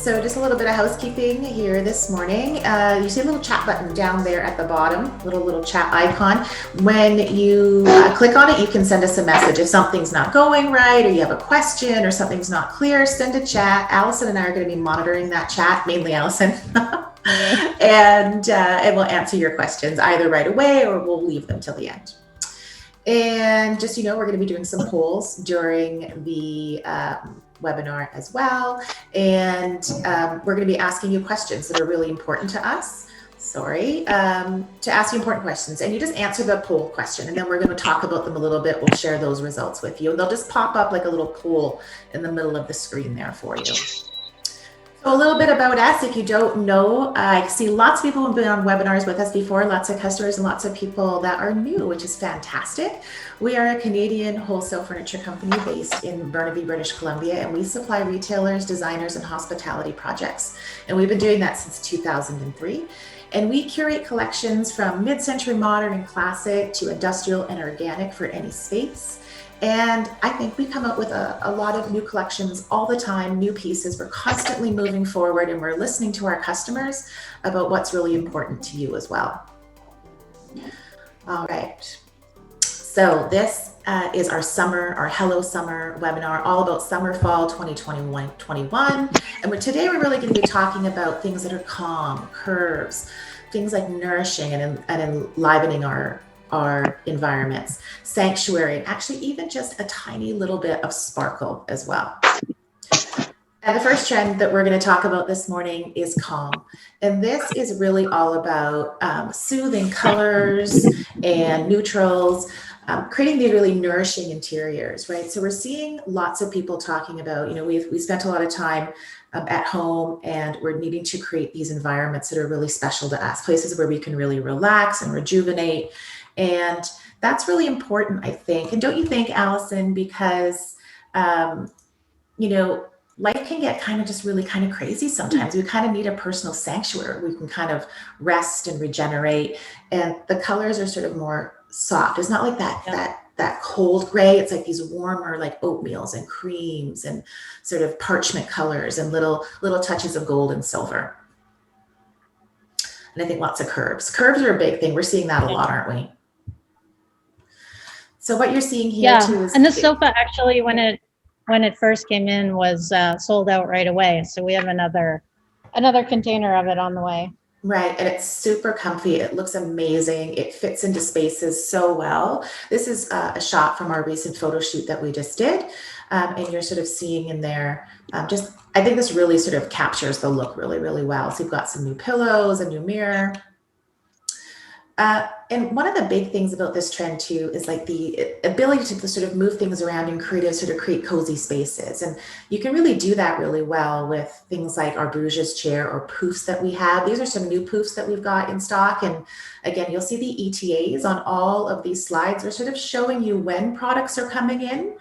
So just a little bit of housekeeping here this morning. You see a little chat button down there at the bottom, little chat icon. When you click on it, you can send us a message. If something's not going right or you have a question or something's not clear, send a chat. Allison and I are going to be monitoring that chat, mainly Allison. and we'll answer your questions either right away or we'll leave them till the end. And just, we're going to be doing some polls during the webinar as well. And we're going to be asking you questions that are really important to us. To ask you important questions. And you just answer the poll question. And then we're going to talk about them a little bit. We'll share those results with you. And they'll just pop up like a little poll in the middle of the screen there for you. So a little bit about us, if you don't know, I see lots of people who have been on webinars with us before, lots of customers and lots of people that are new, which is fantastic. We are a Canadian wholesale furniture company based in Burnaby, British Columbia, and we supply retailers, designers, and hospitality projects. And we've been doing that since 2003. And we curate collections from mid-century modern and classic to industrial and organic for any space. And I think we come up with a lot of new collections all the time, new pieces. We're constantly moving forward and we're listening to our customers about what's really important to you as well. All right. So this is our Hello Summer webinar, all about summer, fall 2021. And today we're really going to be talking about things that are calm, curves, things like nourishing and enlivening our environments, sanctuary, and actually even just a tiny little bit of sparkle as well. And the first trend that we're going to talk about this morning is calm. And this is really all about soothing colors and neutrals, creating these really nourishing interiors, right? So we're seeing lots of people talking about, we spent a lot of time at home and we're needing to create these environments that are really special to us, places where we can really relax and rejuvenate. And that's really important, I think. And don't you think, Allison, because, life can get kind of really crazy sometimes. We kind of need a personal sanctuary where we can kind of rest and regenerate. And the colors are sort of more soft. It's not like that cold gray. It's like these warmer, like oatmeals and creams and sort of parchment colors and little touches of gold and silver. And I think lots of curves. Curves are a big thing. We're seeing that a lot, aren't we? So what you're seeing here too is, and the sofa actually, when it first came in, was sold out right away. So we have another container of it on the way. Right, and it's super comfy. It looks amazing. It fits into spaces so well. This is a shot from our recent photo shoot that we just did, and you're sort of seeing in there. I think this really sort of captures the look really, really well. So you've got some new pillows, a new mirror. And one of the big things about this trend too is like the ability to sort of move things around and create cozy spaces. And you can really do that really well with things like our Bruges chair or poofs that we have. These are some new poofs that we've got in stock. And again, you'll see the ETAs on all of these slides. We're sort of showing you when products are coming in.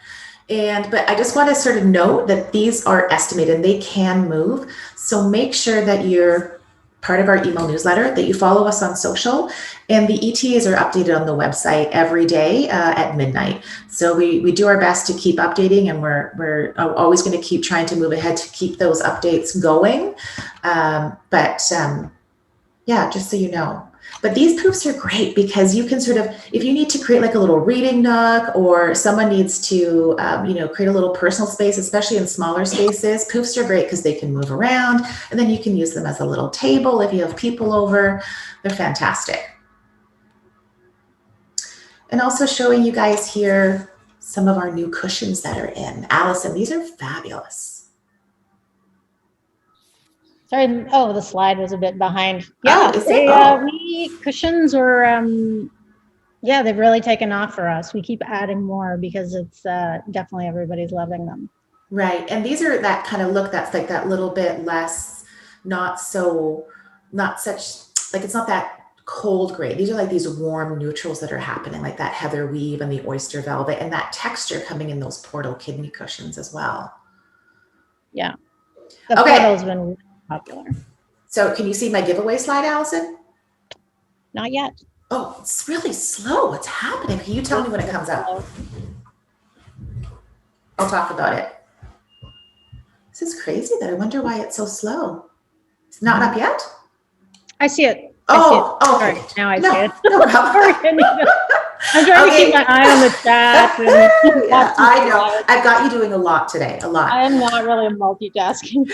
But I just want to sort of note that these are estimated and they can move. So make sure that you're part of our email newsletter, that you follow us on social, and the ETAs are updated on the website every day at midnight. So we do our best to keep updating, and we're always going to keep trying to move ahead to keep those updates going. Just so you know. But these poofs are great because you can sort of, if you need to create like a little reading nook, or someone needs to, create a little personal space, especially in smaller spaces, poofs are great because they can move around, and then you can use them as a little table if you have people over. They're fantastic. And also showing you guys here some of our new cushions that are in. Allison, these are fabulous. Sorry, the slide was a bit behind. Yeah, cushions were, they've really taken off for us. We keep adding more because it's definitely everybody's loving them. Right, and these are that kind of look that's like that little bit less, it's not that cold gray. These are like these warm neutrals that are happening, like that heather weave and the oyster velvet, and that texture coming in those portal kidney cushions as well. Yeah, the portal's been really popular. So can you see my giveaway slide, Allison? Not yet. Oh, it's really slow. What's happening? Can you tell me when it comes up? I'll talk about it. This is crazy though. I wonder why it's so slow. It's not up yet? I see it. Oh, Sorry, okay. now I see it. No problem. Sorry, Anita. I'm trying to keep my eye on the chat. And yeah, I know. I've got you doing a lot today, a lot. I am not really multitasking.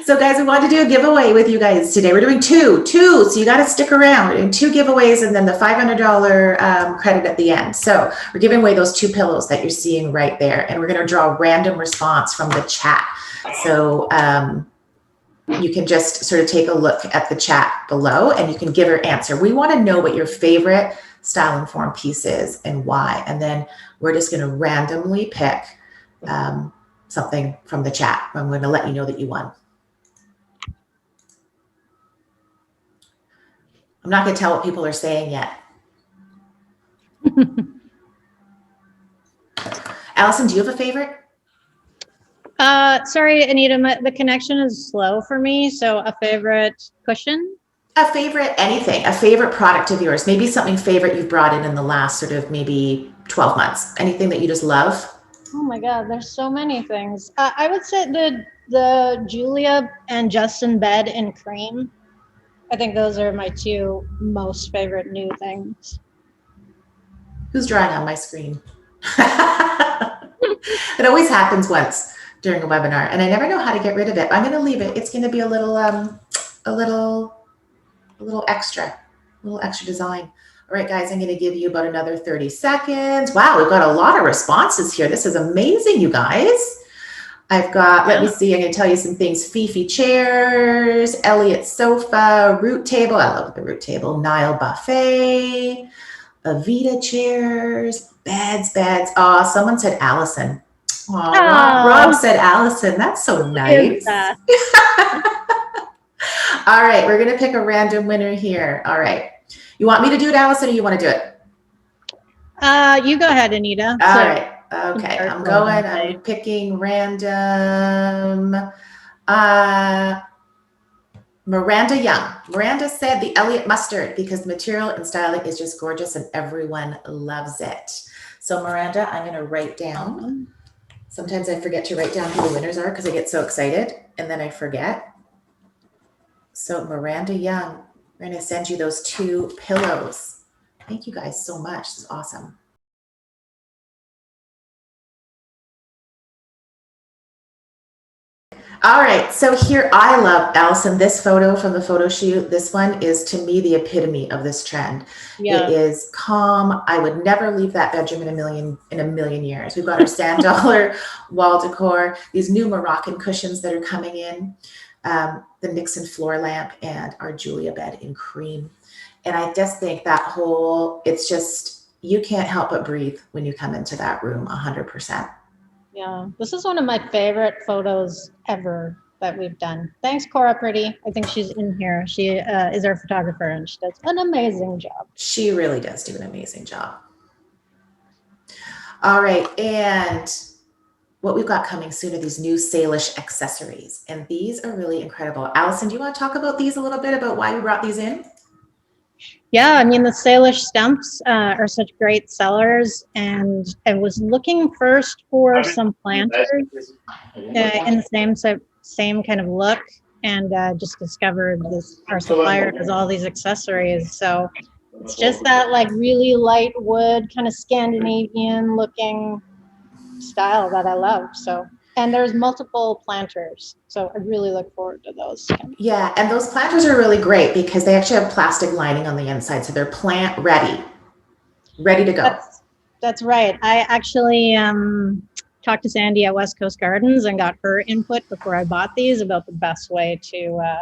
So guys, we wanted to do a giveaway with you guys today. We're doing two, so you got to stick around. We're doing 2 giveaways and then the $500 credit at the end. So we're giving away those 2 pillows that you're seeing right there. And we're going to draw a random response from the chat. So you can just sort of take a look at the chat below and you can give your answer. We want to know what your favorite style informed piece is and why. And then we're just going to randomly pick something from the chat. I'm going to let you know that you won. I'm not going to tell what people are saying yet. Allison, do you have a favorite? Sorry, Anita, the connection is slow for me. So a favorite cushion? A favorite anything, a favorite product of yours, maybe something favorite you've brought in the last sort of maybe 12 months, anything that you just love? Oh my God, there's so many things. I would say the Julia and Justin bed in cream. I think those are my 2 most favorite new things. Who's drawing on my screen? It always happens once during a webinar and I never know how to get rid of it. I'm going to leave it. It's going to be a little extra design. All right, guys, I'm going to give you about another 30 seconds. Wow, we've got a lot of responses here. This is amazing, you guys. I've got, let me see, I'm going to tell you some things. Fifi chairs, Elliot sofa, root table. I love the root table. Nile buffet, Avita chairs, beds. Oh, someone said Allison. Oh, Rob said Allison. That's so nice. All right, we're going to pick a random winner here. All right. You want me to do it, Allison, or you want to do it? You go ahead, Anita. All right. Okay, I'm picking random. Miranda Young. Miranda said the Elliott mustard because the material and styling is just gorgeous and everyone loves it. So Miranda, I'm going to write down. Sometimes I forget to write down who the winners are because I get so excited and then I forget. So Miranda Young, we're going to send you those 2 pillows. Thank you guys so much. This is awesome. All right, so here I love, Allison, this photo from the photo shoot. This one is to me the epitome of this trend. Yeah. It is calm. I would never leave that bedroom in a million years. We've got our sand dollar wall decor, these new Moroccan cushions that are coming in, the Nixon floor lamp, and our Julia bed in cream. And I just think that it's just, you can't help but breathe when you come into that room 100%. Yeah, this is one of my favorite photos ever that we've done. Thanks, Cora Pretty. I think she's in here. She is our photographer and she does an amazing job. She really does do an amazing job. All right, and what we've got coming soon are these new Salish accessories. And these are really incredible. Allison, do you want to talk about these a little bit, about why we brought these in? Yeah, I mean, the Salish stumps are such great sellers. And I was looking first for some planters in the same kind of look, and just discovered our supplier does all these accessories. So it's just that like really light wood, kind of Scandinavian looking style that I love. So, and there's multiple planters, so I really look forward to those. Yeah, and those planters are really great because they actually have plastic lining on the inside, so they're plant ready to go. That's right. I actually talked to Sandy at West Coast Gardens and got her input before I bought these about the best way to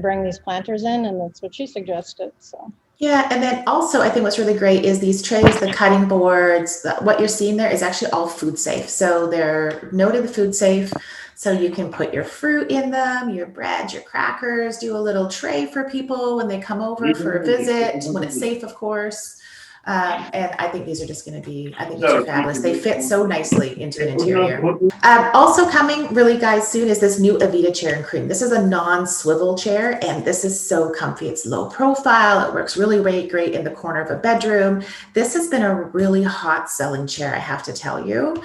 bring these planters in, and that's what she suggested. So. Yeah, and then also I think what's really great is these trays, the cutting boards, what you're seeing there is actually all food safe. So they're noted food safe. So you can put your fruit in them, your bread, your crackers, do a little tray for people when they come over for a visit, when it's safe, of course. And I think these are just going to be, I think these are fabulous. They fit so nicely into an interior. Also coming really, guys, soon is this new Avita chair in cream. This is a non-swivel chair, and this is so comfy. It's low profile. It works really great in the corner of a bedroom. This has been a really hot selling chair, I have to tell you.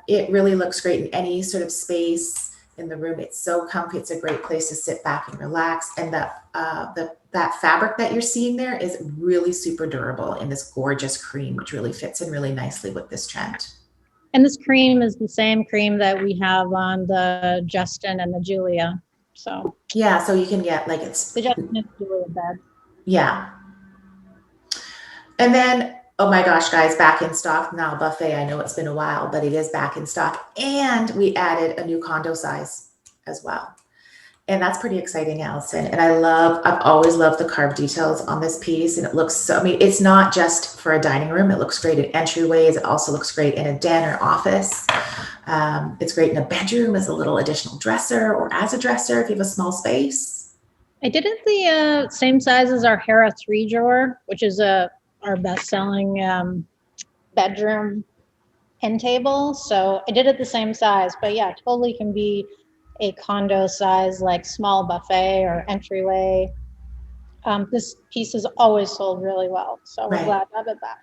It really looks great in any sort of space in the room. It's so comfy. It's a great place to sit back and relax. And that fabric that you're seeing there is really super durable in this gorgeous cream, which really fits in really nicely with this trend. And this cream is the same cream that we have on the Justin and the Julia. So yeah, so you can get like it's the Justin and Julia bed. Yeah. And then, oh my gosh, guys, back in stock now, buffet. I know it's been a while, but it is back in stock. And we added a new condo size as well. And that's pretty exciting, Allison. And I've always loved the carved details on this piece. And it looks so, I mean, it's not just for a dining room. It looks great in entryways. It also looks great in a den or office. It's great in a bedroom as a little additional dresser or as a dresser if you have a small space. I did it the same size as our Hera 3 drawer, which is our best-selling bedroom end table. So I did it the same size, but yeah, totally can be a condo size, like small buffet or entryway. This piece is always sold really well, so we're glad to have it back.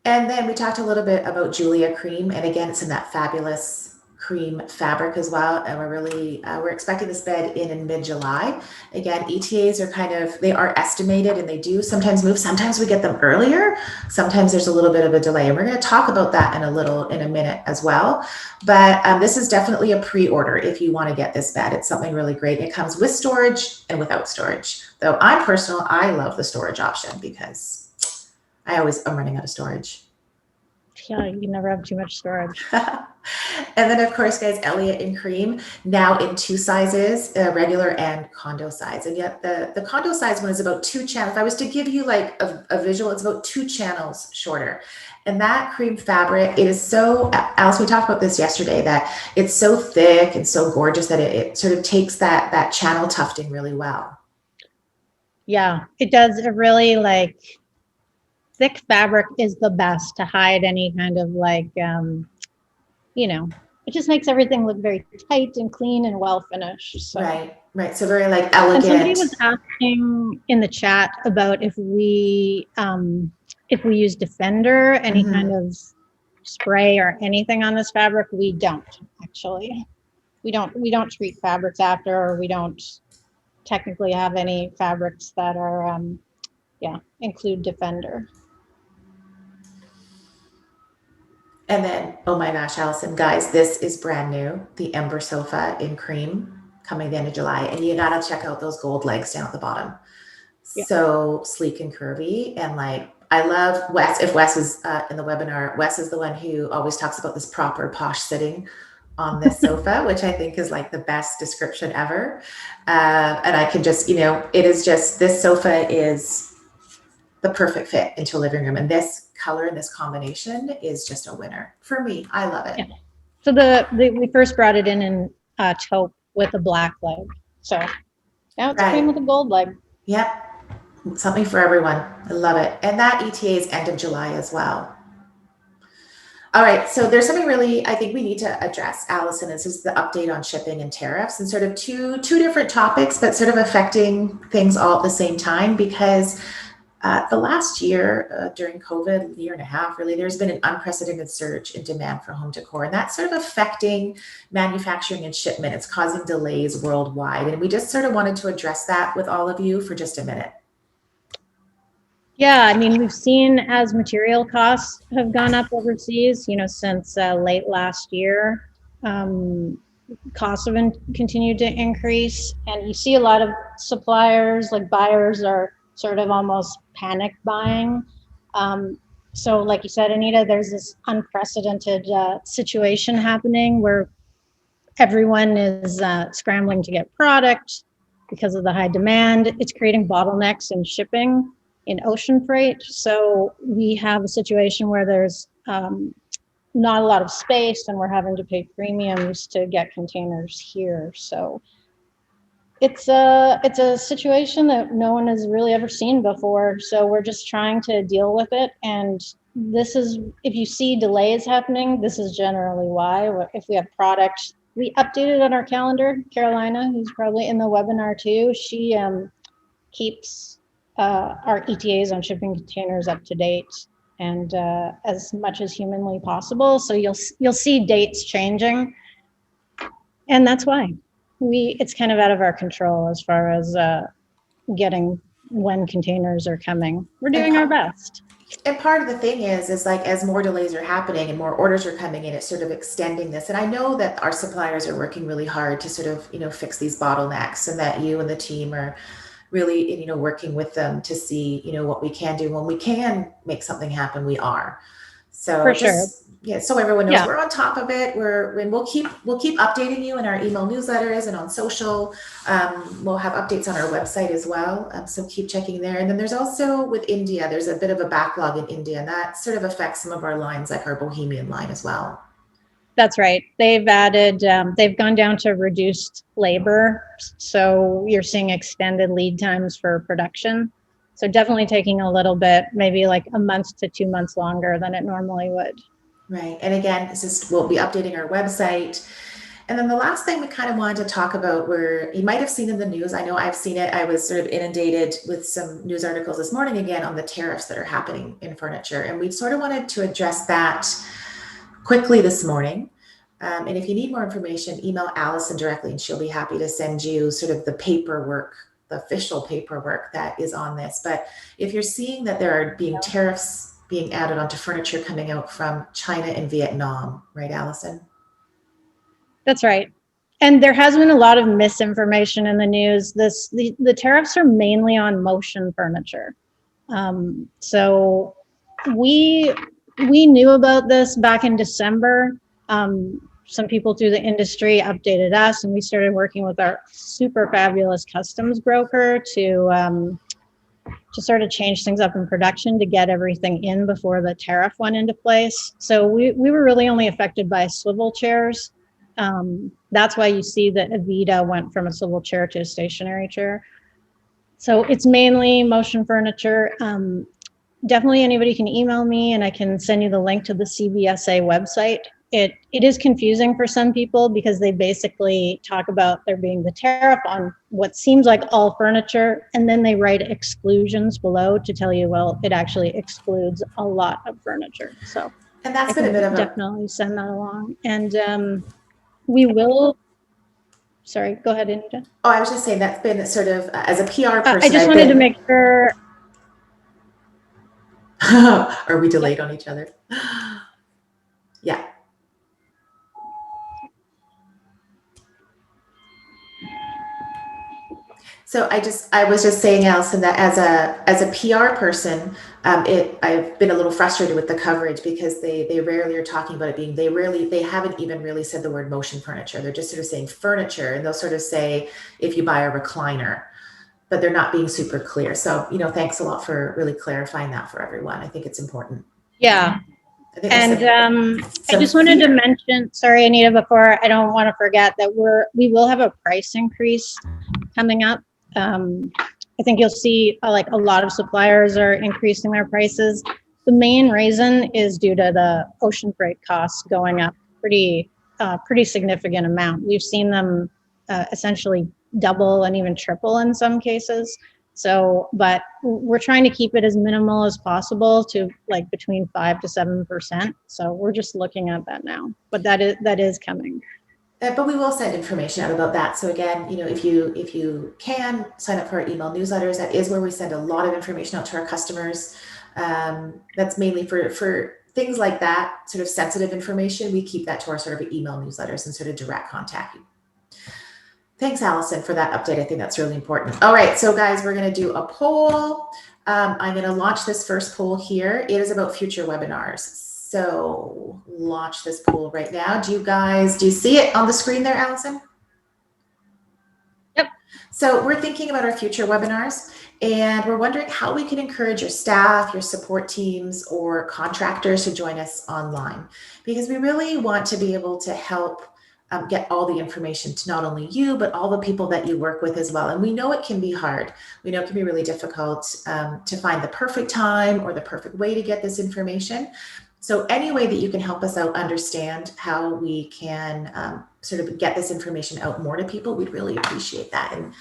And then we talked a little bit about Julia cream, and again, it's in that fabulous cream fabric as well. And we're expecting this bed in mid-July. Again, ETAs are they are estimated, and they do sometimes move. Sometimes we get them earlier. Sometimes there's a little bit of a delay, and we're going to talk about that in a minute as well. But this is definitely a pre-order if you want to get this bed. It's something really great. It comes with storage and without storage. Though I love the storage option because I'm running out of storage. Yeah, you can never have too much storage. And then, of course, guys, Elliott in cream, now in 2 sizes, regular and condo size. And yet the condo size one is about 2 channels. If I was to give you like a visual, it's about 2 channels shorter. And that cream fabric, it is so, Alice, we talked about this yesterday, that it's so thick and so gorgeous that it sort of takes that channel tufting really well. Yeah, it does. It really thick fabric is the best to hide any kind of it just makes everything look very tight and clean and well finished. So. Right. So very elegant. And somebody was asking in the chat about if we use Defender, any kind of spray or anything on this fabric. We don't actually. We don't treat fabrics after, or we don't technically have any fabrics that are include Defender. And then, oh my gosh, Allison, guys, this is brand new. The Ember sofa in cream coming the end of July. And you got to check out those gold legs down at the bottom. Yeah. So sleek and curvy. And I love Wes. If Wes is in the webinar, Wes is the one who always talks about this proper posh sitting on this sofa, which I think is the best description ever. And I can just, this sofa is the perfect fit into a living room. And this color and this combination is just a winner for me. I love it. Yeah. So we first brought it in taupe with a black leg. So now it's cream with a gold leg. Yep. Something for everyone. I love it. And that ETA is end of July as well. All right. So there's something really, I think we need to address, Allison. This is the update on shipping and tariffs, and sort of two different topics, but sort of affecting things all at the same time, because the last year, during COVID, year and a half, really, there's been an unprecedented surge in demand for home decor, and that's sort of affecting manufacturing and shipment. It's causing delays worldwide, and we just sort of wanted to address that with all of you for just a minute. Yeah, I mean, we've seen as material costs have gone up overseas, since late last year, costs have continued to increase, and you see a lot of suppliers, buyers are sort of almost panic buying. So like you said, Anita, there's this unprecedented situation happening where everyone is scrambling to get product because of the high demand. It's creating bottlenecks in shipping, in ocean freight. So we have a situation where there's not a lot of space, and we're having to pay premiums to get containers here. So It's a situation that no one has really ever seen before. So we're just trying to deal with it. And this is, if you see delays happening, this is generally why. If we have product, we updated on our calendar. Carolina, who's probably in the webinar too, she keeps our ETAs on shipping containers up to date and as much as humanly possible. So you'll see dates changing, and that's why it's kind of out of our control as far as getting when containers are coming. We're doing our best. And part of the thing is like, as more delays are happening and more orders are coming in, it's sort of extending this. And I know that our suppliers are working really hard to sort of, fix these bottlenecks, and that you and the team are really, working with them to see, what we can do. When we can make something happen, we are. So for sure. Yeah, so everyone knows we're on top of it. We'll keep updating you in our email newsletters and on social. We'll have updates on our website as well. So keep checking there. And then there's also with India, there's a bit of a backlog in India, and that sort of affects some of our lines, like our Bohemian line as well. That's right. They've added, they've gone down to reduced labor. So you're seeing extended lead times for production. So definitely taking a little bit, maybe like a month to 2 months longer than it normally would. Right. And again, we'll be updating our website. And then the last thing we kind of wanted to talk about, where you might have seen in the news, I know I've seen it, I was sort of inundated with some news articles this morning again on the tariffs that are happening in furniture. And we sort of wanted to address that quickly this morning. And if you need more information, email Allison directly, and she'll be happy to send you sort of the paperwork, the official paperwork that is on this. But if you're seeing that there are being tariffs being added onto furniture coming out from China and Vietnam, right, Allison? That's right. And there has been a lot of misinformation in the news. The tariffs are mainly on motion furniture. So we knew about this back in December. Some people through the industry updated us, and we started working with our super fabulous customs broker to sort of change things up in production to get everything in before the tariff went into place. So we were really only affected by swivel chairs. That's why you see that Avita went from a swivel chair to a stationary chair. So it's mainly motion furniture. Definitely anybody can email me, and I can send you the link to the CBSA website. It is confusing for some people because they basically talk about there being the tariff on what seems like all furniture, and then they write exclusions below to tell you, well, it actually excludes a lot of furniture. So and that's been a bit of definitely send that along. And we will. Sorry, go ahead, Anita. Oh, I was just saying that's been sort of as a PR person. I just wanted to make sure. Are we delayed on each other? Yeah. So I was just saying, Allison, that as a PR person, I've been a little frustrated with the coverage because they rarely are talking about it being, they haven't even really said the word motion furniture. They're just sort of saying furniture, and they'll sort of say, if you buy a recliner, but they're not being super clear. So, thanks a lot for really clarifying that for everyone. I think it's important. Yeah. And I just wanted to mention, sorry, Anita, before, I don't want to forget that we will have a price increase coming up. I think you'll see like a lot of suppliers are increasing their prices. The main reason is due to the ocean freight costs going up pretty significant amount. We've seen them essentially double and even triple in some cases. So, but we're trying to keep it as minimal as possible to like between 5 to 7%. So we're just looking at that now, but that is coming. But we will send information out about that. So again, if you can sign up for our email newsletters, that is where we send a lot of information out to our customers. That's mainly for things like that, sort of sensitive information. We keep that to our sort of email newsletters and sort of direct contact. Thanks, Allison, for that update. I think that's really important. All right, so guys, we're going to do a poll. I'm going to launch this first poll here. It is about future webinars. So launch this poll right now. Do you see it on the screen there, Allison? Yep. So we're thinking about our future webinars, and we're wondering how we can encourage your staff, your support teams, or contractors to join us online, because we really want to be able to help get all the information to not only you, but all the people that you work with as well. And we know it can be hard. We know it can be really difficult to find the perfect time or the perfect way to get this information. So any way that you can help us out understand how we can sort of get this information out more to people, we'd really appreciate that. And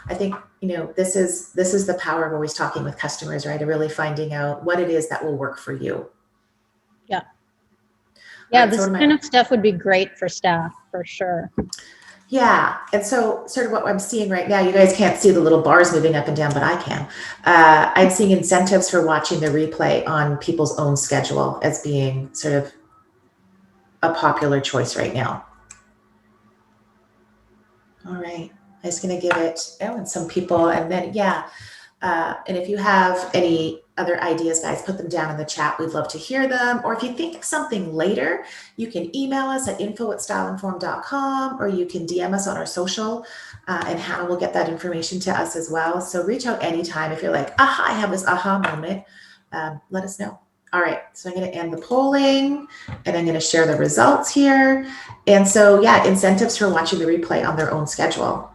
I think, this is the power of always talking with customers, right? Of really finding out what it is that will work for you. Yeah. Yeah, right, this kind of stuff would be great for staff, for sure. Yeah. And so sort of what I'm seeing right now, you guys can't see the little bars moving up and down, but I can. I'm seeing incentives for watching the replay on people's own schedule as being sort of a popular choice right now. All right. I'm just going to give it, and some people, and then, and if you have any other ideas, guys, put them down in the chat. We'd love to hear them. Or if you think of something later, you can email us at info@styleinformed.com, or you can DM us on our social, and Hannah will get that information to us as well. So reach out anytime if you're like, I have this aha moment. Let us know. All right, so I'm going to end the polling, and I'm going to share the results here. And so, incentives for watching the replay on their own schedule.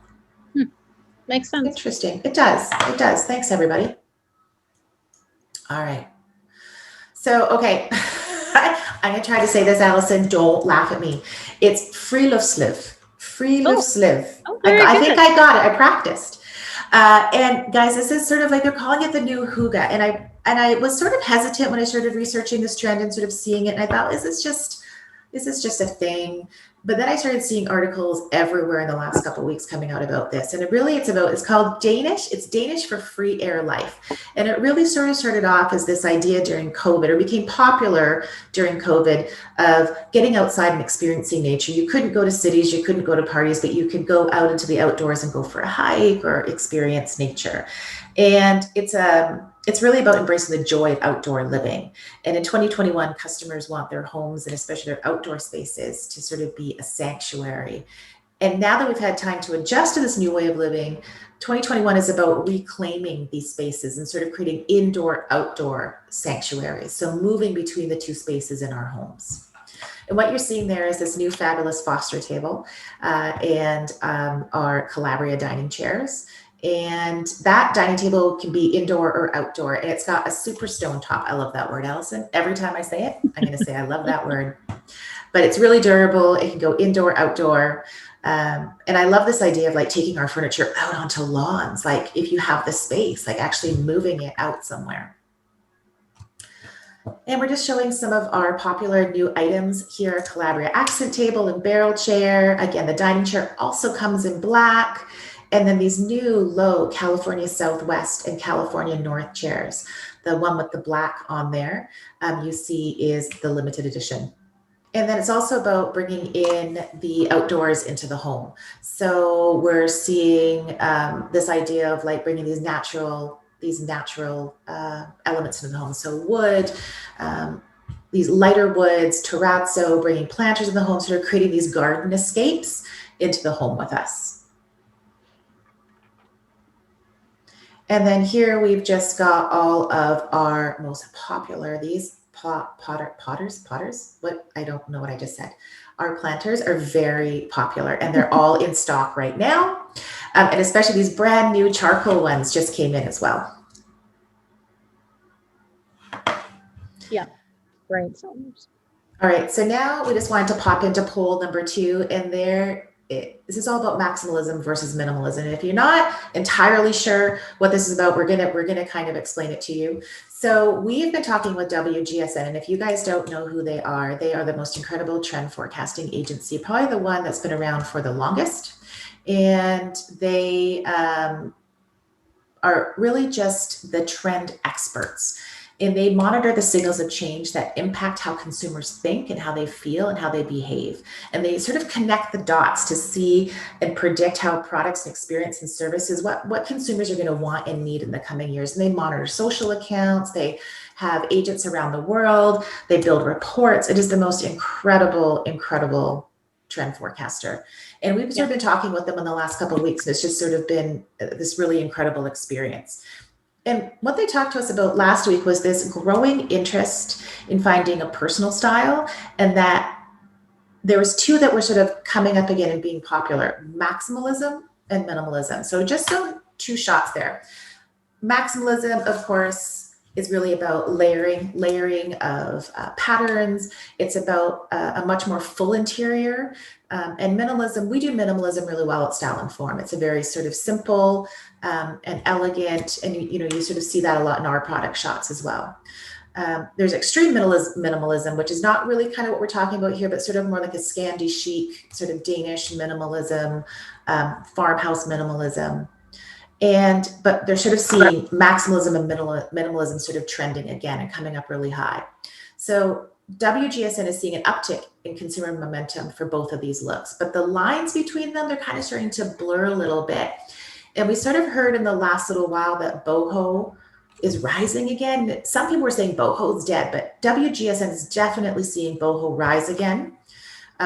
Makes sense. Interesting. It does. It does. Thanks, everybody. All right. So, okay. I'm going to try to say this, Allison. Don't laugh at me. It's friluftsliv. Friluftsliv. I think I got it. I practiced. And guys, this is sort of like, they're calling it the new hygge. And I was sort of hesitant when I started researching this trend and sort of seeing it. And I thought, is this just a thing? But then I started seeing articles everywhere in the last couple of weeks coming out about this. And it's called Danish. It's Danish for free air life. And it really sort of started off as this idea during COVID, or became popular during COVID, of getting outside and experiencing nature. You couldn't go to cities, you couldn't go to parties, but you could go out into the outdoors and go for a hike or experience nature. And it's really about embracing the joy of outdoor living. And in 2021, customers want their homes, and especially their outdoor spaces, to sort of be a sanctuary. And now that we've had time to adjust to this new way of living, 2021 is about reclaiming these spaces and sort of creating indoor-outdoor sanctuaries. So moving between the two spaces in our homes. And what you're seeing there is this new fabulous Foster table and our Calabria dining chairs. And that dining table can be indoor or outdoor. And it's got a super stone top. I love that word, Allison. Every time I say it, I'm going to say I love that word. But it's really durable. It can go indoor, outdoor. And I love this idea of like taking our furniture out onto lawns. Like if you have the space, like actually moving it out somewhere. And we're just showing some of our popular new items here. Calabria accent table and barrel chair. Again, the dining chair also comes in black. And then these new low California Southwest and California North chairs. The one with the black on there, you see, is the limited edition. And then it's also about bringing in the outdoors into the home. So we're seeing this idea of like bringing these natural elements into the home. So wood, these lighter woods, terrazzo, bringing planters in the home, sort of creating these garden escapes into the home with us. And then here we've just got all of our most popular, these potters, what, I don't know what I just said. Our planters are very popular, and they're all in stock right now. And especially these brand new charcoal ones just came in as well. Yeah, great. All right, so now we just wanted to pop into poll number 2, and this is all about maximalism versus minimalism. And if you're not entirely sure what this is about, we're gonna kind of explain it to you. So we've been talking with WGSN, and if you guys don't know who they are the most incredible trend forecasting agency, probably the one that's been around for the longest. And they are really just the trend experts. And they monitor the signals of change that impact how consumers think and how they feel and how they behave. And they sort of connect the dots to see and predict how products and experience and services, what consumers are going to want and need in the coming years. And they monitor social accounts. They have agents around the world. They build reports. It is the most incredible trend forecaster. And we've sort of been talking with them in the last couple of weeks. And it's just sort of been this really incredible experience. And what they talked to us about last week was this growing interest in finding a personal style, and that there was two that were sort of coming up again and being popular: maximalism and minimalism. So just two shots there. Maximalism, of course, is really about layering of patterns. It's about a much more full interior. And minimalism, we do minimalism really well at Style and Form. It's a very sort of simple and elegant, and you sort of see that a lot in our product shots as well. There's extreme minimalism, which is not really kind of what we're talking about here, but sort of more like a Scandi chic, sort of Danish minimalism, farmhouse minimalism. But they're sort of seeing maximalism and minimalism sort of trending again and coming up really high. So WGSN is seeing an uptick in consumer momentum for both of these looks, but the lines between them, they're kind of starting to blur a little bit. And we sort of heard in the last little while that boho is rising again. Some people were saying boho is dead, but WGSN is definitely seeing boho rise again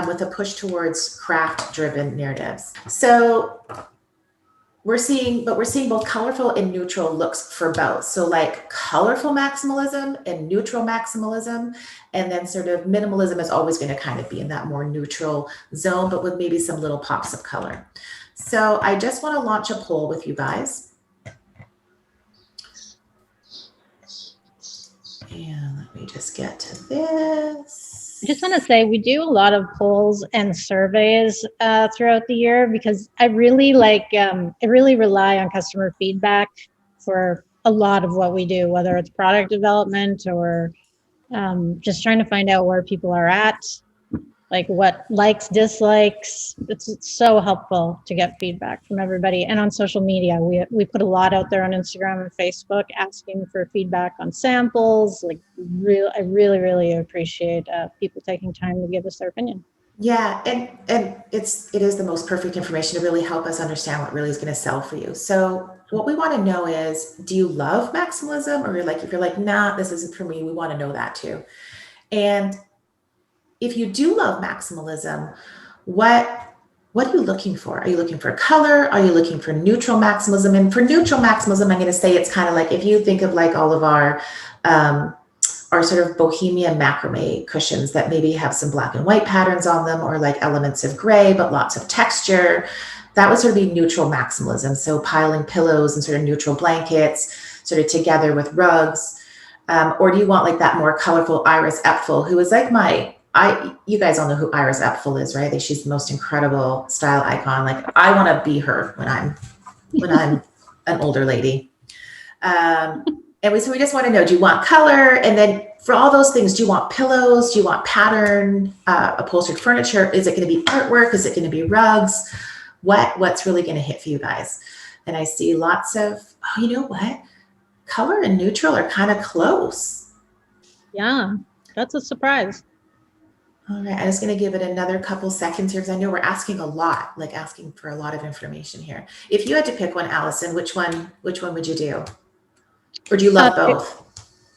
with a push towards craft-driven narratives. So we're seeing both colorful and neutral looks for both. So like colorful maximalism and neutral maximalism, and then sort of minimalism is always going to kind of be in that more neutral zone, but with maybe some little pops of color. So I just want to launch a poll with you guys. And let me just get to this. I just want to say we do a lot of polls and surveys throughout the year because I really I really rely on customer feedback for a lot of what we do, whether it's product development or just trying to find out where people are at, like what likes, dislikes. It's so helpful to get feedback from everybody. And on social media, we put a lot out there on Instagram and Facebook asking for feedback on samples. I really appreciate people taking time to give us their opinion. Yeah, and it is the most perfect information to really help us understand what really is going to sell for you. So what we want to know is, do you love maximalism? Or if you're like, nah, this isn't for me, we want to know that too. And if you do love maximalism, what are you looking for? Are you looking for color? Are you looking for neutral maximalism? And for neutral maximalism, I'm going to say it's kind of like if you think of like all of our sort of bohemian macrame cushions that maybe have some black and white patterns on them, or like elements of gray, but lots of texture. That would sort of be neutral maximalism. So piling pillows and sort of neutral blankets sort of together with rugs. Or do you want like that more colorful Iris Epfel, who is like you guys all know who Iris Epfel is, right? She's the most incredible style icon. Like I want to be her when I'm an older lady. And we just want to know, do you want color? And then for all those things, do you want pillows? Do you want pattern, upholstered furniture? Is it going to be artwork? Is it going to be rugs? What's really going to hit for you guys? And I see lots of, you know what? Color and neutral are kind of close. Yeah, that's a surprise. All right, I'm just going to give it another couple seconds here because I know we're asking a lot, like asking for a lot of information here. If you had to pick one, Allison, which one would you do? Or do you love both?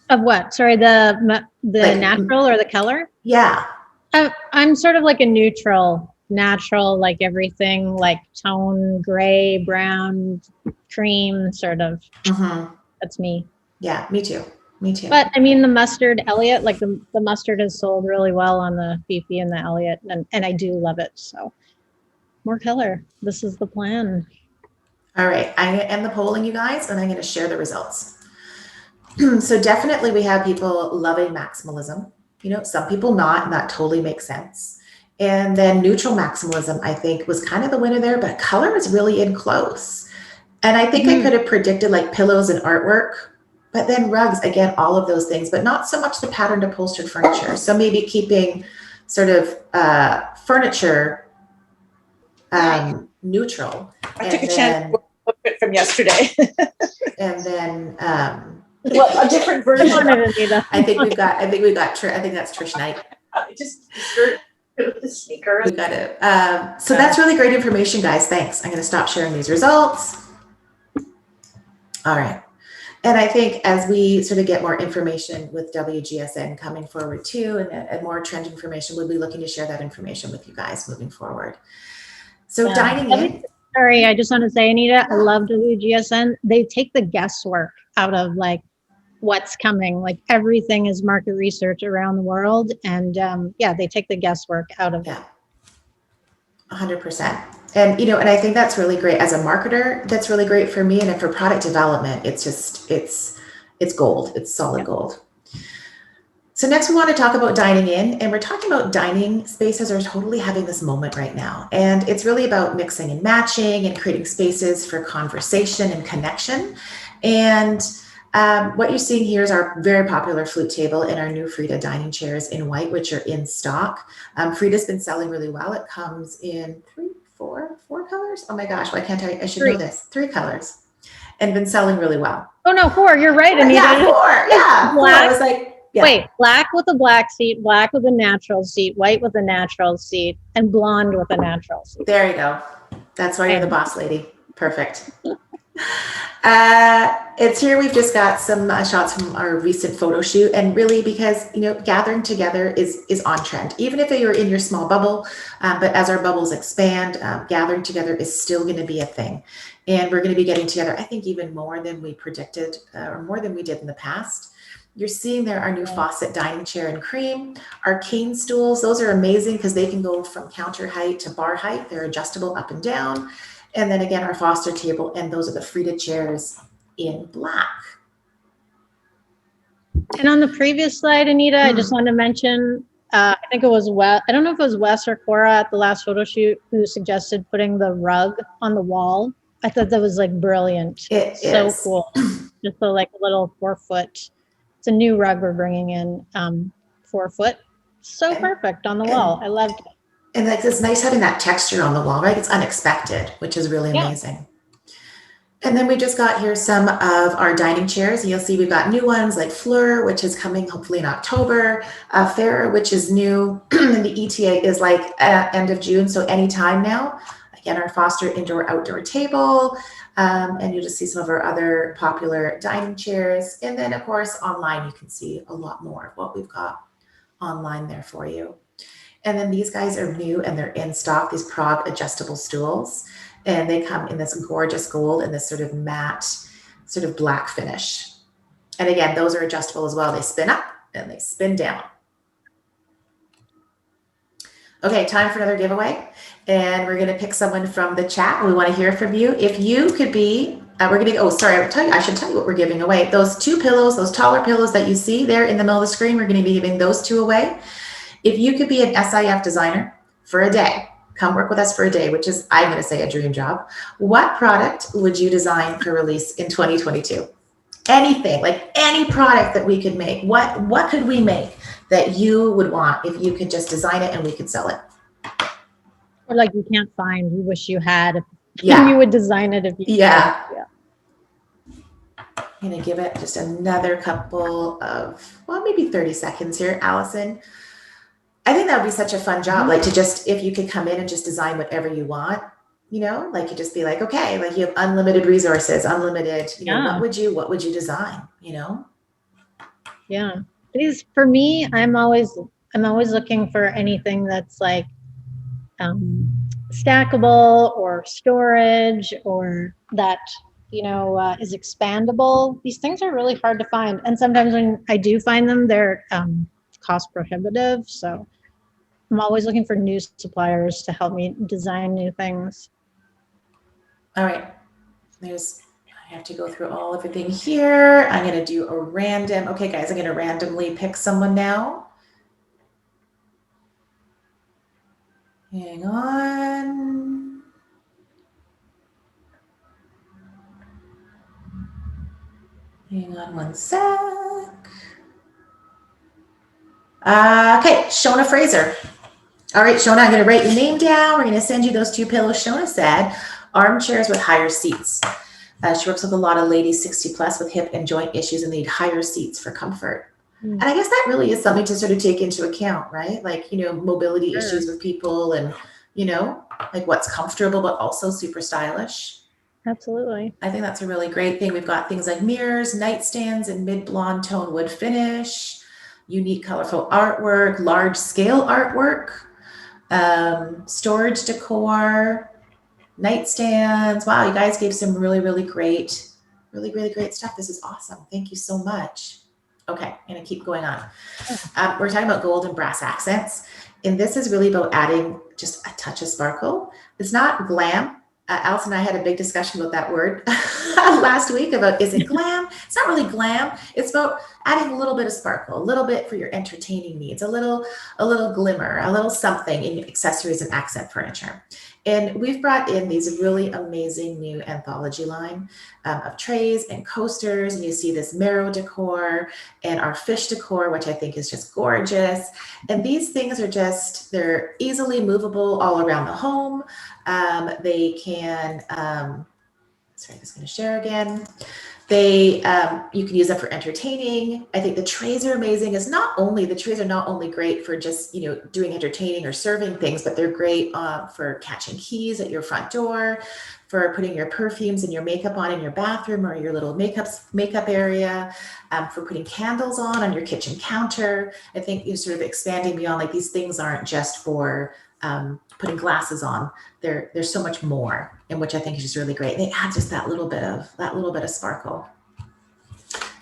Of what? Sorry, the natural or the color? Yeah. I'm sort of like a natural, like everything, like tone, gray, brown, cream, sort of. Mm-hmm. That's me. Yeah, me too. But I mean, the mustard Elliot, like the mustard has sold really well on the Fifi and the Elliot, and I do love it. So more color. This is the plan. All right, I'm going to end the polling, you guys, and I'm going to share the results. So definitely we have people loving maximalism. Some people not, and that totally makes sense. And then neutral maximalism, I think, was kind of the winner there, but color is really in close. And I think I could have predicted like pillows and artwork. But then rugs, again, all of those things, but not so much the patterned upholstered furniture. So maybe keeping sort of furniture neutral. I took a chance from yesterday. And then a different version. I think that's Trish Knight. Just skirt with the sneaker. We got it. So that's really great information, guys. Thanks. I'm going to stop sharing these results. All right. And I think as we sort of get more information with WGSN coming forward too, and more trend information, we'll be looking to share that information with you guys moving forward. So dining in. Sorry, I just want to say, Anita, I love WGSN. They take the guesswork out of like what's coming. Like everything is market research around the world. And they take the guesswork out of it. 100%. And, you know, and I think that's really great as a marketer. That's really great for me. And for product development, it's just, it's gold. It's solid gold. So next we want to talk about dining in, and we're talking about dining spaces are totally having this moment right now. And it's really about mixing and matching and creating spaces for conversation and connection. And what you're seeing here is our very popular flute table and our new Frida dining chairs in white, which are in stock. Frida's been selling really well. It comes in four colors. Oh my gosh, why can't I should know this. 3 colors, and been selling really well. Oh no, 4. You're right, Anita. Yeah, 4. Yeah, black. 4. I was like, yeah. Wait, black with a black seat, black with a natural seat, white with a natural seat, and blonde with a natural seat. There you go. That's why you're the boss lady. Perfect. It's here. We've just got some shots from our recent photo shoot, and really because, you know, gathering together is on trend, even if you're in your small bubble. But as our bubbles expand, gathering together is still going to be a thing. And we're going to be getting together, I think, even more than we predicted or more than we did in the past. You're seeing there our new faucet dining chair in cream, our cane stools. Those are amazing because they can go from counter height to bar height. They're adjustable up and down. And then again, our Foster table, and those are the Frida chairs in black. And on the previous slide, Anita, I just wanted to mention, I think it was Wes, I don't know if it was Wes or Cora at the last photo shoot who suggested putting the rug on the wall. I thought that was like brilliant. It so is. Cool. Just a, like a little 4-foot. It's a new rug we're bringing in, 4 foot. So perfect on the wall. I loved it. And like, it's nice having that texture on the wall, right? It's unexpected, which is really amazing. And then we just got here some of our dining chairs. You'll see we've got new ones like Fleur, which is coming hopefully in October. Farah, which is new. And the ETA is like end of June, so anytime now. Again, our Foster indoor-outdoor table. And you'll just see some of our other popular dining chairs. And then, of course, online, you can see a lot more of what we've got online there for you. And then these guys are new and they're in stock, these Prague adjustable stools. And they come in this gorgeous gold and this sort of matte, sort of black finish. And again, those are adjustable as well. They spin up and they spin down. Okay, time for another giveaway. And we're gonna pick someone from the chat. We wanna hear from you. If you could be, we're gonna, I should tell you what we're giving away. Those 2 pillows, those taller pillows that you see there in the middle of the screen, we're gonna be giving those 2 away. If you could be an SIF designer for a day, come work with us for a day, which is, I'm going to say, a dream job. What product would you design for release in 2022? Anything, like any product that we could make. What could we make that you would want if you could just design it and we could sell it? Or like you can't find, you wish you had. Yeah. You would design it if you could. Yeah. I'm going to give it just another couple of, well, maybe 30 seconds here, Allison. I think that would be such a fun job, like to just, if you could come in and just design whatever you want, you know, like you just be like, okay, like you have unlimited resources, unlimited, you know, what would you design, you know? Yeah. Because for me, I'm always looking for anything that's like stackable or storage or that, you know, is expandable. These things are really hard to find. And sometimes when I do find them, they're cost prohibitive. So I'm always looking for new suppliers to help me design new things. All right. I have to go through everything here. I'm going to do a random. Okay, guys, I'm going to randomly pick someone now. Hang on. Hang on one sec. Okay, Shona Fraser. All right, Shona, I'm going to write your name down. We're going to send you those 2 pillows. Shona said, armchairs with higher seats. She works with a lot of ladies 60 plus with hip and joint issues and need higher seats for comfort. And I guess that really is something to sort of take into account, right? Like, you know, mobility issues with people and, you know, like what's comfortable, but also super stylish. Absolutely. I think that's a really great thing. We've got things like mirrors, nightstands in mid-blonde tone wood finish, unique colorful artwork, large scale artwork, storage decor, nightstands. Wow, you guys gave some really great stuff. This is awesome. Thank you so much. Okay, I'm gonna keep going on. We're talking about gold and brass accents. And this is really about adding just a touch of sparkle. It's not glam. Alice and I had a big discussion about that word last week about, is it glam? It's not really glam. It's about adding a little bit of sparkle, a little bit for your entertaining needs, a little glimmer, a little something in accessories and accent furniture. And we've brought in these really amazing new anthology line of trays and coasters. And you see this marrow decor and our fish decor, which I think is just gorgeous. And these things are just, they're easily movable all around the home. They can, sorry, I'm just going to share again. They, you can use them for entertaining. I think the trays are amazing. The trays are not only great for just, doing entertaining or serving things, but they're great for catching keys at your front door, for putting your perfumes and your makeup on in your bathroom or your little makeup area, for putting candles on your kitchen counter. I think you're sort of expanding beyond, like, these things aren't just for putting glasses on. There's so much more, and which I think is just really great. They add just that little bit of sparkle.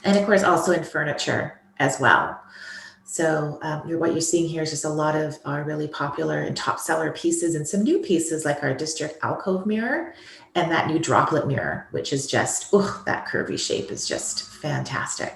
And of course, also in furniture as well. So what you're seeing here is just a lot of our really popular and top seller pieces, and some new pieces like our district alcove mirror and that new droplet mirror, which is just, that curvy shape is just fantastic.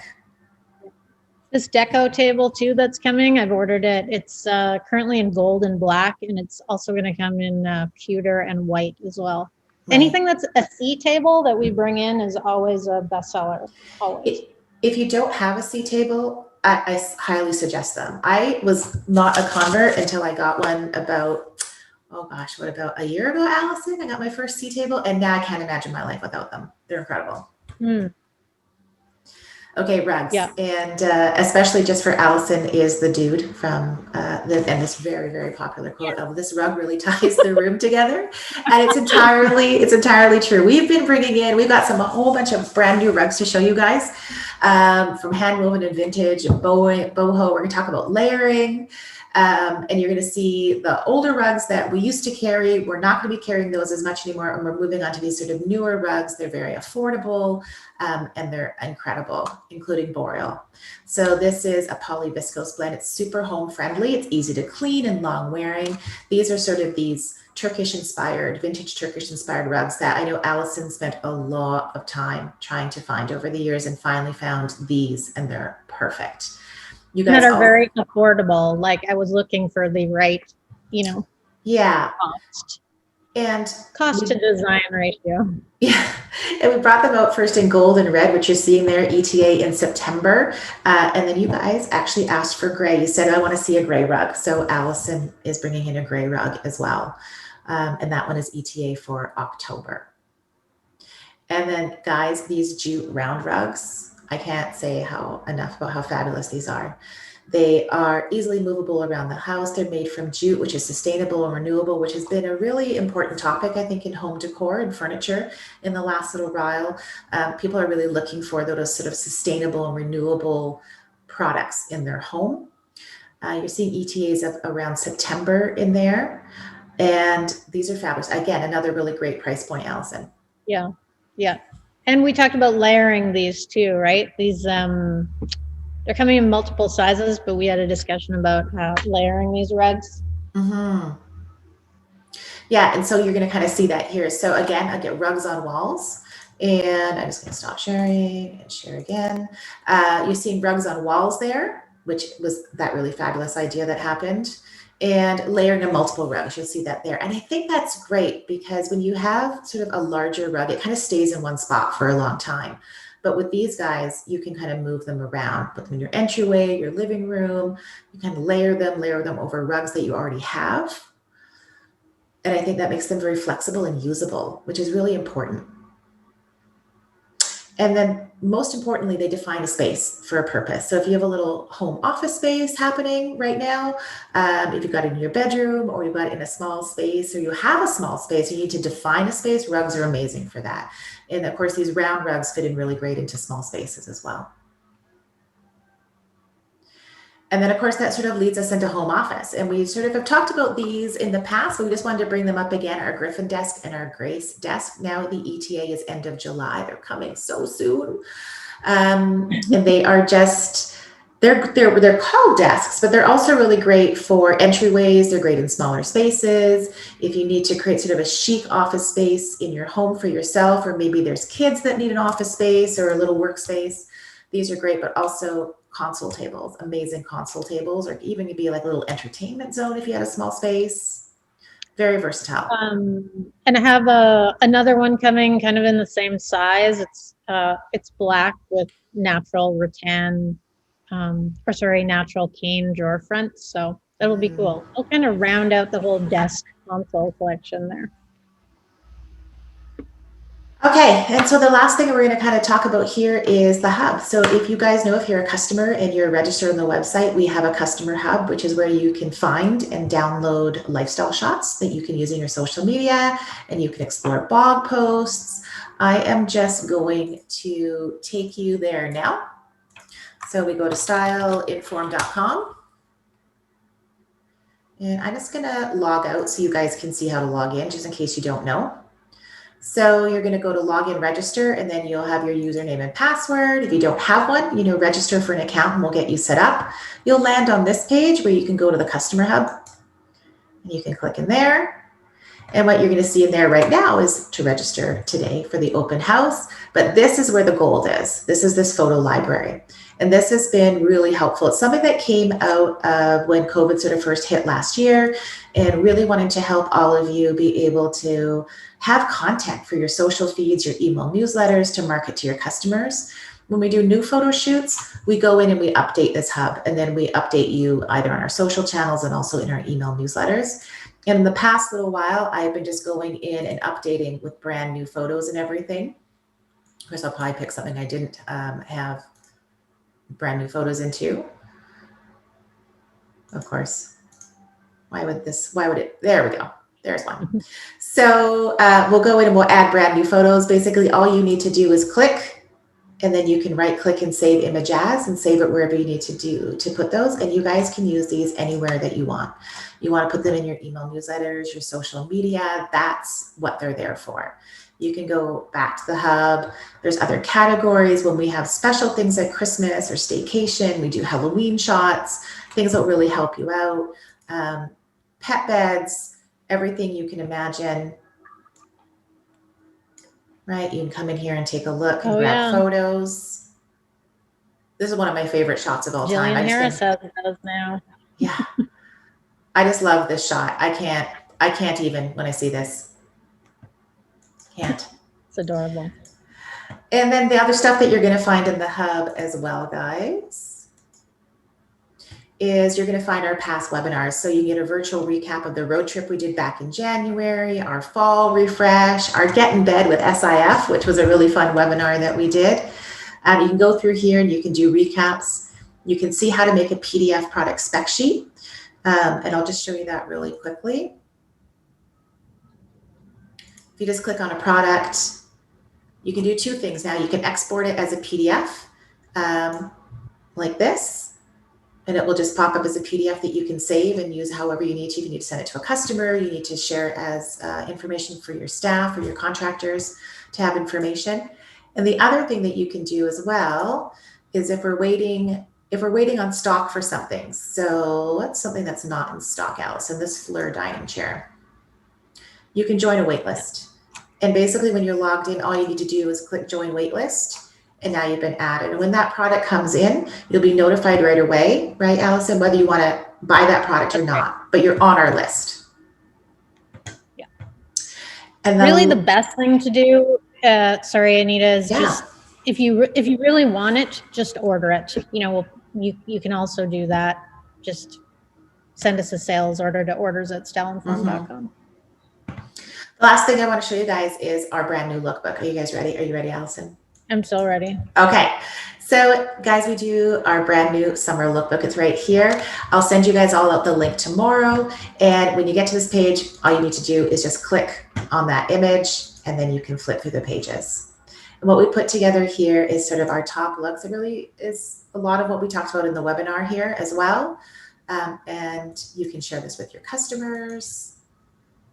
This deco table too that's coming, I've ordered it. It's currently in gold and black, and it's also going to come in pewter and white as well. Right. Anything that's a C table that we bring in is always a bestseller, always. If you don't have a C table, I highly suggest them. I was not a convert until I got one about, about a year ago, Allison? I got my first C table, and now I can't imagine my life without them. They're incredible. Okay, rugs. Yeah. And especially just for Allison is the dude from and this very, very popular quote of, this rug really ties the room together. And it's entirely true. We've got a whole bunch of brand new rugs to show you guys, from hand woven and vintage and boho. We're going to talk about layering. And you're going to see the older rugs that we used to carry. We're not going to be carrying those as much anymore. And we're moving on to these sort of newer rugs. They're very affordable, and they're incredible, including Boreal. So this is a poly viscose blend. It's super home friendly. It's easy to clean and long wearing. These are sort of these vintage Turkish inspired rugs that I know Allison spent a lot of time trying to find over the years, and finally found these, and they're perfect. You guys that are very affordable. Like, I was looking for the right, cost to design ratio. Yeah, and we brought them out first in gold and red, which you're seeing there, ETA in September. And then you guys actually asked for gray. You said, I want to see a gray rug. So Allison is bringing in a gray rug as well. And that one is ETA for October. And then guys, these jute round rugs, I can't say enough about how fabulous these are. They are easily movable around the house. They're made from jute, which is sustainable and renewable, which has been a really important topic, I think, in home decor and furniture in the last little while. People are really looking for those sort of sustainable and renewable products in their home. You're seeing ETAs of around September in there. And these are fabulous. Again, another really great price point, Allison. Yeah. Yeah. And we talked about layering these too, right? These, they're coming in multiple sizes, but we had a discussion about layering these rugs. Mm-hmm. Yeah, and so you're going to kind of see that here. So again, I get rugs on walls, and I'm just going to stop sharing and share again. You're seeing rugs on walls there, which was that really fabulous idea that happened. And layering of multiple rugs, you'll see that there. And I think that's great, because when you have sort of a larger rug, it kind of stays in one spot for a long time. But with these guys, you can kind of move them around, put them in your entryway, your living room. You kind of layer them over rugs that you already have. And I think that makes them very flexible and usable, which is really important. And then most importantly, they define a space for a purpose. So if you have a little home office space happening right now, if you've got it in your bedroom, or you've got it in a small space, or you have a small space, you need to define a space, rugs are amazing for that. And of course, these round rugs fit in really great into small spaces as well. And then, of course, that sort of leads us into home office. And we sort of have talked about these in the past, but we just wanted to bring them up again, our Griffin desk and our Grace desk. Now the ETA is end of July. They're coming so soon. And they're they're called desks, but they're also really great for entryways. They're great in smaller spaces. If you need to create sort of a chic office space in your home for yourself, or maybe there's kids that need an office space or a little workspace, these are great. But also console tables, amazing console tables, or even could be like a little entertainment zone if you had a small space. Very versatile. And I have another one coming, kind of in the same size. It's black with natural rattan, natural cane drawer fronts. So that'll be cool. It'll kind of round out the whole desk console collection there. Okay, and so the last thing we're going to kind of talk about here is the hub. So if you guys know, if you're a customer and you're registered on the website, we have a customer hub, which is where you can find and download lifestyle shots that you can use in your social media, and you can explore blog posts. I am just going to take you there now. So we go to styleinform.com. And I'm just going to log out so you guys can see how to log in, just in case you don't know. So you're going to go to login, register, and then you'll have your username and password. If you don't have one, register for an account and we'll get you set up. You'll land on this page where you can go to the customer hub and you can click in there. And what you're going to see in there right now is to register today for the open house. But this is where the gold is. This is this photo library. And this has been really helpful. It's something that came out of when COVID sort of first hit last year, and really wanting to help all of you be able to have content for your social feeds, your email newsletters to market to your customers. When we do new photo shoots, we go in and we update this hub, and then we update you either on our social channels and also in our email newsletters. And in the past little while, I've been just going in and updating with brand new photos and everything. Of course, I'll probably pick something I didn't have brand new photos into. Of course, why would it, there we go. There's one. So we'll go in and we'll add brand new photos. Basically, all you need to do is click, and then you can right click and save image as and save it wherever you need to put those. And you guys can use these anywhere that you want. You want to put them in your email newsletters, your social media. That's what they're there for. You can go back to the hub. There's other categories when we have special things like Christmas or staycation. We do Halloween shots, things that really help you out. Pet beds, everything you can imagine. Right? You can come in here and take a look and grab photos. This is one of my favorite shots of all time. Jillian Harris has those now. Yeah. I just love this shot. I can't even when I see this. Can't. It's adorable. And then the other stuff that you're going to find in the hub as well, guys, is you're going to find our past webinars. So you get a virtual recap of the road trip we did back in January, our fall refresh, our Get in Bed with SIF, which was a really fun webinar that we did. You can go through here and you can do recaps. You can see how to make a PDF product spec sheet. And I'll just show you that really quickly. If you just click on a product, you can do two things now. You can export it as a PDF like this, and it will just pop up as a PDF that you can save and use however you need to. If you need to send it to a customer, you need to share it as information for your staff or your contractors to have information. And the other thing that you can do as well is if we're waiting on stock for something. So what's something that's not in stock, Allison? This Fleur dining chair. You can join a wait list. And basically when you're logged in, all you need to do is click join wait list, and now you've been added. And when that product comes in, you'll be notified right away, right, Allison, whether you want to buy that product or not, but you're on our list. Yeah. And then, really the best thing to do, sorry, Anita, is just, if you really want it, just order it. You can also do that. Just send us a sales order to orders@stylinform.com. The last thing I want to show you guys is our brand new lookbook. Are you guys ready? Are you ready, Allison? I'm so ready. Okay. So guys, we do our brand new summer lookbook. It's right here. I'll send you guys all out the link tomorrow. And when you get to this page, all you need to do is just click on that image, and then you can flip through the pages. And what we put together here is sort of our top looks. It really is a lot of what we talked about in the webinar here as well. And you can share this with your customers.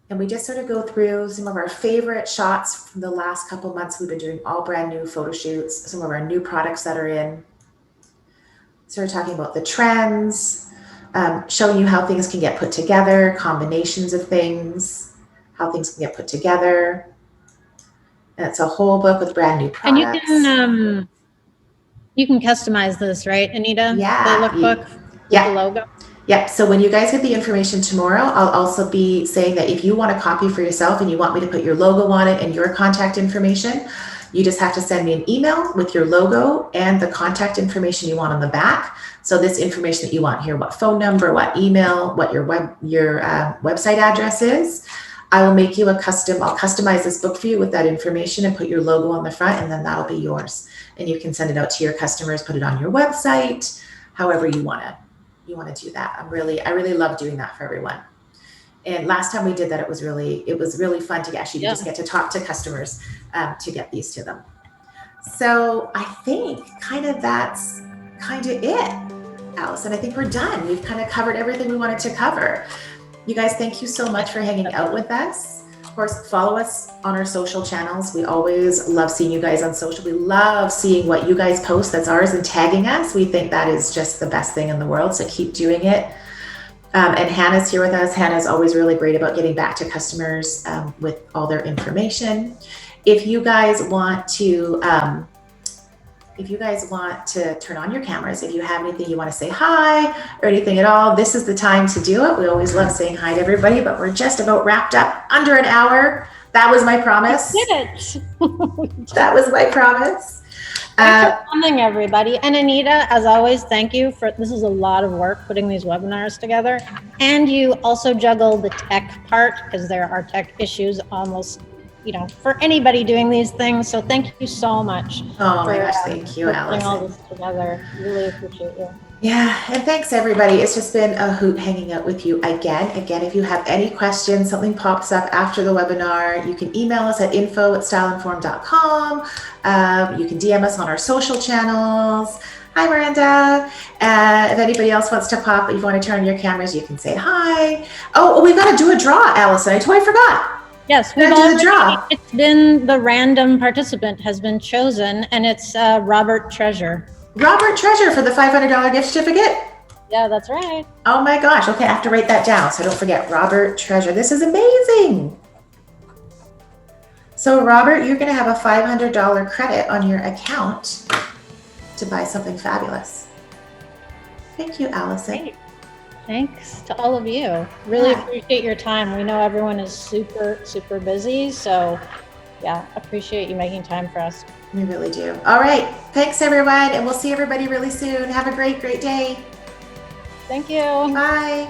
And we just sort of go through some of our favorite shots from the last couple of months. We've been doing all brand new photo shoots, some of our new products that are in. So we're talking about the trends, showing you how things can get put together, combinations of things, how things can get put together. And it's a whole book with brand new products. And you can customize this, right, Anita? Yeah. The lookbook with yeah. the logo. Yep. So when you guys get the information tomorrow, I'll also be saying that if you want a copy for yourself and you want me to put your logo on it and your contact information, you just have to send me an email with your logo and the contact information you want on the back. So this information that you want here, what phone number, what email, what your website address is, I will make you I'll customize this book for you with that information and put your logo on the front, and then that'll be yours. And you can send it out to your customers, put it on your website, however you want to do that. I really love doing that for everyone. And last time we did that, it was really fun to actually just get to talk to customers to get these to them. So I think that's kind of it, Allison. I think we're done. We've kind of covered everything we wanted to cover. You guys, thank you so much for hanging out with us. Of course, follow us on our social channels. We always love seeing you guys on social. We love seeing what you guys post that's ours and tagging us. We think that is just the best thing in the world. So keep doing it. And Hannah's here with us. Hannah's always really great about getting back to customers with all their information. If you guys want to turn on your cameras, if you have anything you want to say hi or anything at all, this is the time to do it. We always love saying hi to everybody, but we're just about wrapped up, under an hour. That was my promise. We did it. That was my promise. Thanks for coming, everybody. And Anita, as always, thank you this is a lot of work putting these webinars together. And you also juggle the tech part, because there are tech issues almost, for anybody doing these things. So thank you so much. Oh my gosh, thank you, Allison. Putting all this together. Really appreciate you. Yeah, and thanks everybody. It's just been a hoot hanging out with you again. If you have any questions, something pops up after the webinar, you can email us at info@styleinformed.com. You can DM us on our social channels. Hi, Miranda. If anybody else wants to pop, if you want to turn on your cameras, you can say hi. Oh, we've got to do a draw, Allison. I totally forgot. Yes, it's been the random participant has been chosen, and it's Robert Treasure. Robert Treasure for the $500 gift certificate? Yeah, that's right. Oh my gosh. Okay, I have to write that down so I don't forget. Robert Treasure. This is amazing. So Robert, you're going to have a $500 credit on your account to buy something fabulous. Thank you, Allison. Great. Thanks to all of you. Really appreciate your time. We know everyone is super, super busy. So appreciate you making time for us. We really do. All right. Thanks, everyone. And we'll see everybody really soon. Have a great, great day. Thank you. Bye.